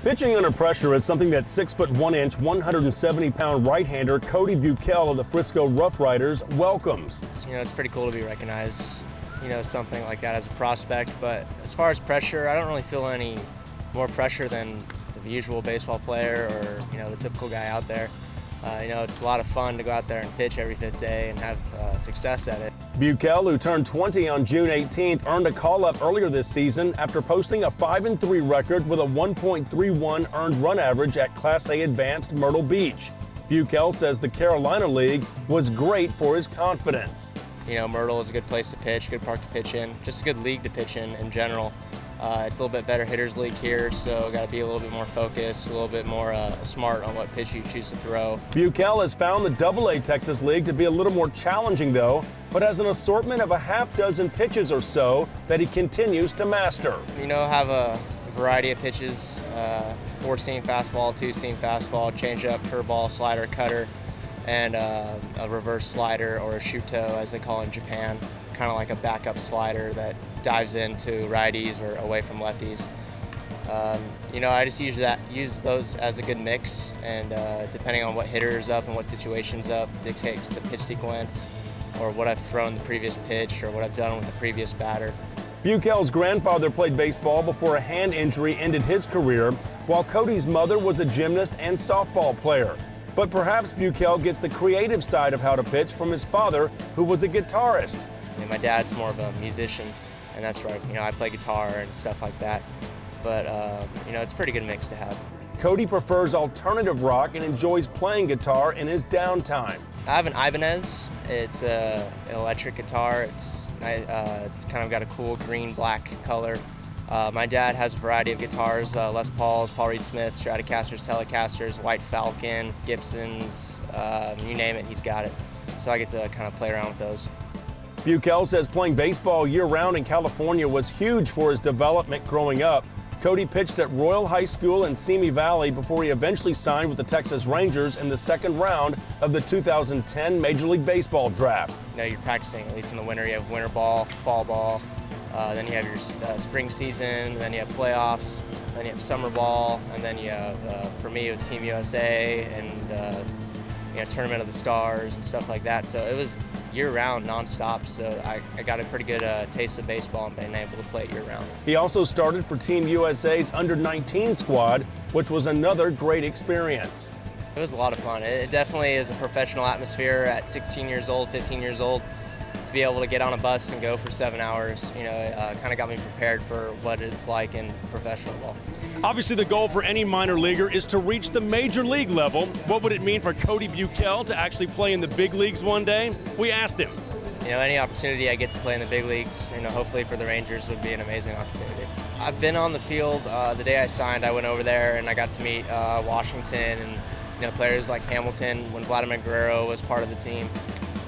Pitching under pressure is something that 6'1", 170-pound right-hander Cody Buckel of the Frisco RoughRiders welcomes. It's pretty cool to be recognized, something like that as a prospect. But as far as pressure, I don't really feel any more pressure than the usual baseball player or the typical guy out there. It's a lot of fun to go out there and pitch every fifth day and have success at it. Buckel, who turned 20 on June 18th, earned a call-up earlier this season after posting a 5-3 record with a 1.31 earned run average at Class A Advanced Myrtle Beach. Buckel says the Carolina League was great for his confidence. Myrtle is a good place to pitch, good park to pitch in, just a good league to pitch in general. It's a little bit better hitters league here, so got to be a little bit more focused, a little bit more smart on what pitch you choose to throw. Buckel has found the AA Texas League to be a little more challenging though, but has an assortment of a half dozen pitches or so that he continues to master. Have a variety of pitches, 4-seam fastball, 2-seam fastball, changeup, curveball, slider, cutter, and a reverse slider or a shuto as they call it in Japan, kind of like a backup slider that dives into righties or away from lefties. I just use those as a good mix, and depending on what hitter is up and what situation's up, dictates the pitch sequence or what I've thrown the previous pitch or what I've done with the previous batter. Buckel's grandfather played baseball before a hand injury ended his career, while Cody's mother was a gymnast and softball player. But perhaps Buckel gets the creative side of how to pitch from his father, who was a guitarist. My dad's more of a musician, and that's right. I play guitar and stuff like that. But, it's a pretty good mix to have. Cody prefers alternative rock and enjoys playing guitar in his downtime. I have an Ibanez. It's an electric guitar. It's kind of got a cool green-black color. My dad has a variety of guitars, Les Pauls, Paul Reed Smiths, Stratocasters, Telecasters, White Falcon, Gibsons, you name it, he's got it. So I get to kind of play around with those. Buckel says playing baseball year-round in California was huge for his development growing up. Cody pitched at Royal High School in Simi Valley before he eventually signed with the Texas Rangers in the second round of the 2010 Major League Baseball draft. You're practicing, at least in the winter. You have winter ball, fall ball, then you have your spring season, then you have playoffs, then you have summer ball, and then you have, for me, it was Team USA and Tournament of the Stars and stuff like that. So it was year-round, non-stop, so I got a pretty good taste of baseball and being able to play it year-round. He also started for Team USA's under-19 squad, which was another great experience. It was a lot of fun. It definitely is a professional atmosphere at 16 years old, 15 years old. To be able to get on a bus and go for 7 hours, kind of got me prepared for what it's like in professional ball. Obviously, the goal for any minor leaguer is to reach the major league level. What would it mean for Cody Buckel to actually play in the big leagues one day? We asked him. Any opportunity I get to play in the big leagues, hopefully for the Rangers, would be an amazing opportunity. I've been on the field the day I signed. I went over there and I got to meet Washington and players like Hamilton when Vladimir Guerrero was part of the team.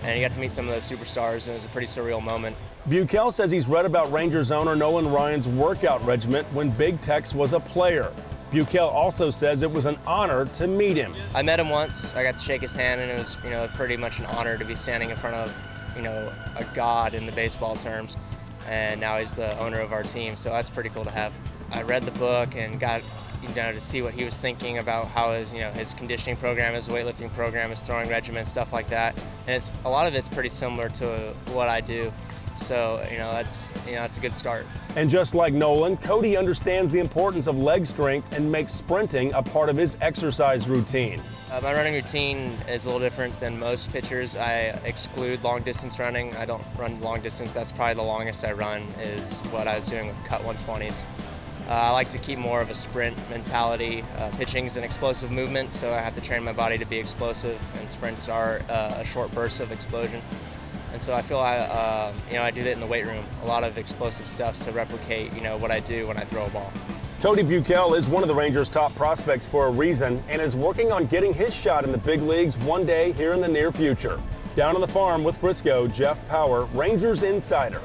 And you got to meet some of those superstars, and it was a pretty surreal moment. Buckel says he's read about Rangers owner Nolan Ryan's workout regimen when Big Tex was a player. Buckel also says it was an honor to meet him. I met him once. I got to shake his hand, and it was, pretty much an honor to be standing in front of, a god in the baseball terms. And now he's the owner of our team, so that's pretty cool to have. I read the book and got to see what he was thinking about how his conditioning program, his weightlifting program, his throwing regimen, stuff like that. And a lot of it's pretty similar to what I do. So, that's a good start. And just like Nolan, Cody understands the importance of leg strength and makes sprinting a part of his exercise routine. My running routine is a little different than most pitchers. I exclude long distance running. I don't run long distance. That's probably the longest I run is what I was doing with cut 120s. I like to keep more of a sprint mentality. Pitching is an explosive movement, so I have to train my body to be explosive, and sprints are a short burst of explosion. And so I feel I do that in the weight room. A lot of explosive stuff to replicate, what I do when I throw a ball. Cody Buckel is one of the Rangers' top prospects for a reason and is working on getting his shot in the big leagues one day here in the near future. Down on the farm with Frisco, Jeff Power, Rangers Insider.